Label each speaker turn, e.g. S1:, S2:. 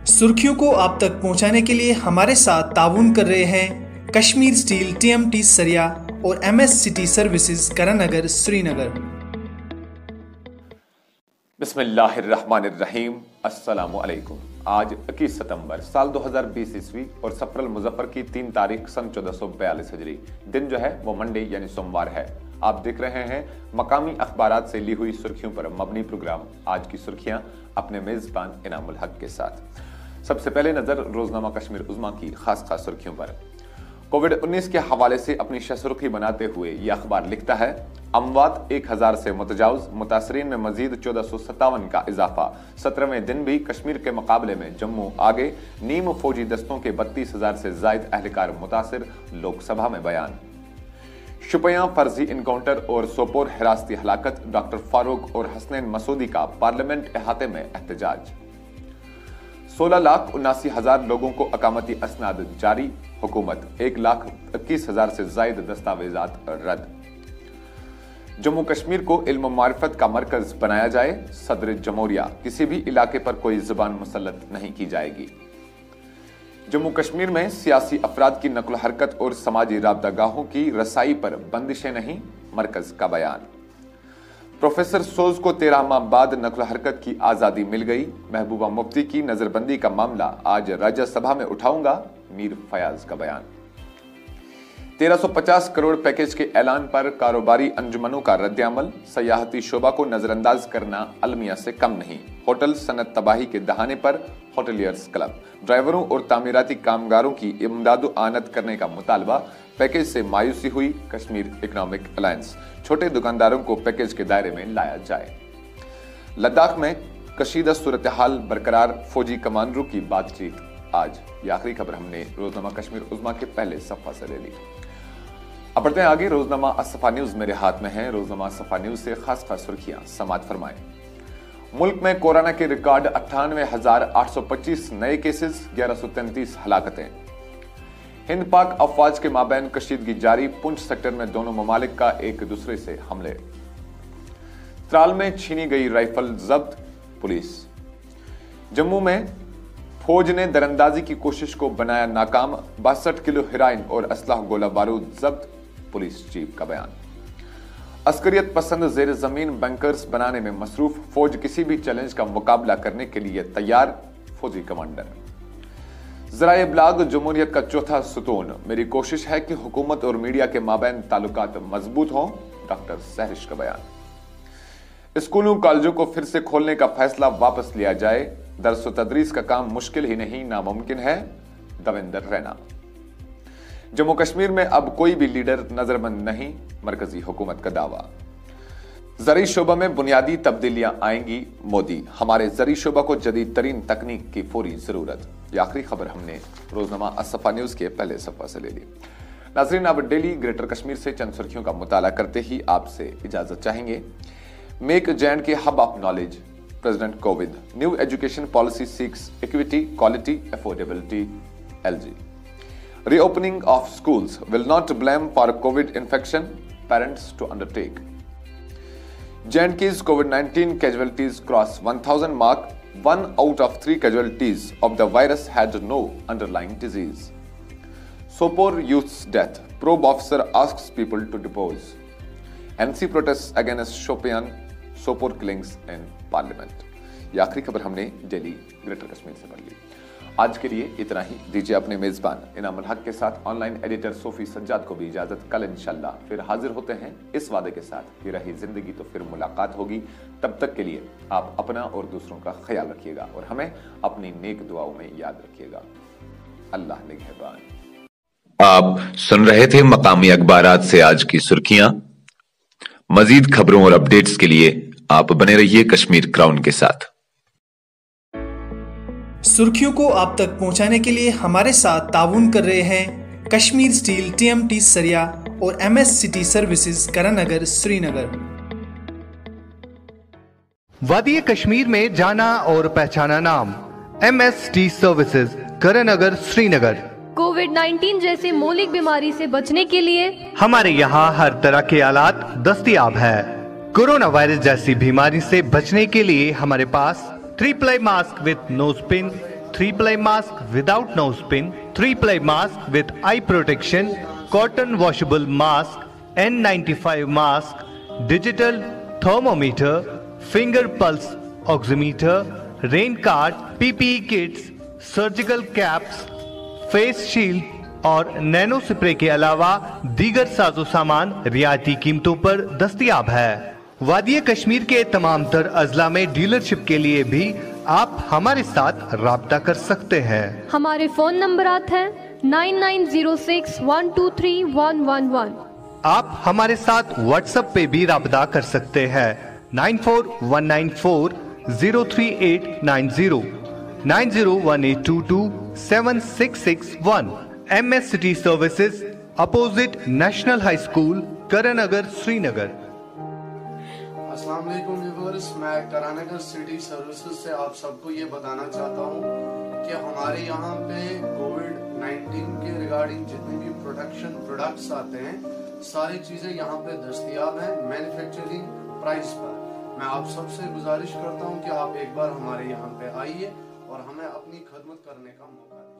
S1: सुर्खियों को आप तक पहुंचाने के लिए हमारे साथ ताउन कर रहे हैं कश्मीर स्टील, TMT सरिया और MS city services Karannagar, Srinagar.
S2: बिस्मिल्लाहिर्रहमानिर्रहीम। अस्सलामु अलैकुम। आज 21 सितंबर साल 2020 ईस्वी और सफरल मुजफ्फर की 3 तारीख सन 1442 हिजरी। दिन जो है वो मंडे यानी सोमवार है। आप देख रहे हैं मकामी अखबारात से ली हुई सुर्खियों पर मबनी प्रोग्राम आज की सुर्खियां अपने मेजबान इनामुल हक के साथ। सबसे पहले नजर रोजनामा कश्मीर उज़्मा की खास सुर्खियों पर। कोविड-19 के हवाले से अपनी सुर्खी बनाते हुए यह अखबार लिखता है, अमवात 1000 से मुतजावज, मुतासरीन में मजीद 1457 का इजाफा। 17वें दिन भी कश्मीर के मुकाबले में जम्मू आगे, नीम फौजी दस्तों के 32,000 से जायद अहलकार मुतासिर, लोकसभा में बयान। शुपियां फर्जी इनकाउंटर और सोपोर हिरासती हलाकत, डॉक्टर फारूक और हसनैन मसूदी का पार्लियामेंट अहाते में एहतजाज। 16,79,000 लोगों को अकामती असनाद जारी, हुकूमत 1,21,000 से जायद दस्तावेजात रद्द। जम्मू कश्मीर को इल्म मारिफत का मरकज बनाया जाए, सदर जमहूरिया, किसी भी इलाके पर कोई जुबान मुसल्लत नहीं की जाएगी। जम्मू कश्मीर में सियासी अफराद की नक्ल हरकत और समाजी राबतागाहों की रसाई पर बंदिशें नहीं, मरकज का बयान। प्रोफेसर सोज को 13 माह बाद नक्ल हरकत की आजादी मिल गई, महबूबा मुफ्ती की नजरबंदी का मामला आज राज्यसभा में उठाऊंगा, मीर फयाज का बयान। 1350 करोड़ पैकेज के ऐलान पर कारोबारी अंजुमनों का रद्द-ए-अमल, सयाहती शोबा को नजरअंदाज करना अलमिया से कम नहीं, होटल सनत तबाही के दहाने पर होटलियर्स क्लब, ड्राइवरों और तामीराती कामगारों की इमदादो आनत करने का मुतालबा, पैकेज से मायूसी हुई कश्मीर इकोनॉमिक अलायंस, छोटे दुकानदारों को पैकेज के दायरे में लाया जाए। लद्दाख में कशीदा सूरत हाल बरकरार, फौजी कमांडरों की बातचीत आज। ये आखिरी खबर हमने रोजनामा कश्मीर उज़्मा के पहले सफ़ा से ले ली। अब बढ़ते हैं आगे। रोजनामा असफा न्यूज मेरे हाथ में है। रोजनामा असफा न्यूज से खास सुर्खियां समाअत फरमाएं। मुल्क में कोरोना के रिकॉर्ड 98,825 नए केसेस, 1133 हलाकतें। हिंद पाक अफवाज के माबैन कशीदगी जारी, पुंछ सेक्टर में दोनों ममालिक का एक दूसरे से हमले। त्राल में छीनी गई राइफल जब्त, पुलिस। जम्मू में फौज ने दरअंदाजी की कोशिश को बनाया नाकाम, 62 किलो हेरोइन और असलाह गोला बारूद जब्त, पुलिस चीफ का बयान। अस्करियत पसंद जेर जमीन बैंकर्स बनाने में मसरूफ, फौज किसी भी चैलेंज का मुकाबला करने के लिए तैयार, फौजी कमांडर। ज़राए इब्लाग जमहूरियत का चौथा सुतून, मेरी कोशिश है कि हुकूमत और मीडिया के माबैन ताल्लुकात मजबूत हों, डॉक्टर सहरिश का बयान। स्कूलों कॉलेजों को फिर से खोलने का फैसला वापस लिया जाए, दर्स व तदरीस का काम मुश्किल ही नहीं नामुमकिन है, देवेंद्र रैना। जम्मू कश्मीर में अब कोई भी लीडर नजरबंद नहीं, मरकजी हुकूमत का दावा। ज़री शोबा में बुनियादी तब्दीलियां आएंगी, मोदी, हमारे ज़री शोबा को जदीद तरीन तकनीक की फौरी जरूरत। यह आखिरी खबर हमने रोजनामा असफा न्यूज के पहले सफा से ले ली। नाजरीन, अब डेली ग्रेटर कश्मीर से चंद सुर्खियों का मुताला करते ही आपसे इजाजत चाहेंगे। Make J&K hub of knowledge, president Kovind. New education policy seeks equity, quality, affordability, LG। Reopening of schools will not blame for COVID infection, parents to undertake. J&K's COVID-19 casualties cross 1,000 mark, 1 out of 3 casualties of the virus had no underlying disease. Sopore youth's death, probe officer asks people to depose. NC protests against Sopore killings in parliament. ये आखिरी खबर हमने daily greater Kashmir से पढ़ ली। आज के लिए इतना ही। दीजिए अपने मेजबान इनामुल हक के साथ ऑनलाइन एडिटर सोफी सज्जाद को भी इजाजत। कल इंशाल्लाह फिर हाजिर होते हैं इस वादे के साथ कि रही जिंदगी तो फिर मुलाकात होगी। तब तक के लिए आप अपना और दूसरों का ख्याल रखिएगा और हमें अपनी नेक दुआओं में याद रखिएगा। अल्लाह निगहबान।
S3: आप सुन रहे थे मकामी अखबारात से आज की सुर्खियां। मजीद खबरों और अपडेट्स के लिए आप बने रहिए कश्मीर क्राउन के साथ।
S1: सुर्खियों को आप तक पहुंचाने के लिए हमारे साथ ताउन कर रहे हैं कश्मीर स्टील, TMT सरिया और MS city services Karannagar, Srinagar.
S4: वादी कश्मीर में जाना और पहचाना नाम, MS city services Karannagar, Srinagar.
S5: कोविड-19 जैसी मौलिक बीमारी से बचने के लिए
S4: हमारे यहाँ हर तरह के आलात दस्तयाब है। कोरोना वायरस जैसी बीमारी से बचने के लिए हमारे पास 3-ply mask with nose pin, 3-ply mask without nose pin, 3-ply mask with eye protection, cotton washable mask, N95 mask, digital thermometer, finger pulse oximeter, rain card, PPE kits, surgical caps, face shield और nano spray के अलावा दीगर साजो सामान रियायती कीमतों पर दस्तयाब है। वादिया कश्मीर के तमाम तर अजला में डीलरशिप के लिए भी आप हमारे साथ राब्ता कर सकते हैं।
S5: हमारे फोन नंबरात हैं 9906123111।
S4: आप हमारे साथ व्हाट्सएप पे भी राब्ता कर सकते हैं 9419403890, 9018227661। MS City Services, opposite national high school, Karannagar, Srinagar.
S6: अस्सलाम वालेकुम व्यूअर्स, मैं करनगर सिटी सर्विसेज से आप सबको ये बताना चाहता हूँ कि हमारे यहाँ पे कोविड-19 के रिगार्डिंग जितने भी प्रोटेक्शन प्रोडक्ट्स आते हैं सारी चीजें यहाँ पे दस्तयाब हैं मैन्युफैक्चरिंग प्राइस पर। मैं आप सबसे गुजारिश करता हूँ कि आप एक बार हमारे यहाँ पे आइए और हमें अपनी खदमत करने का मौका दीजिए।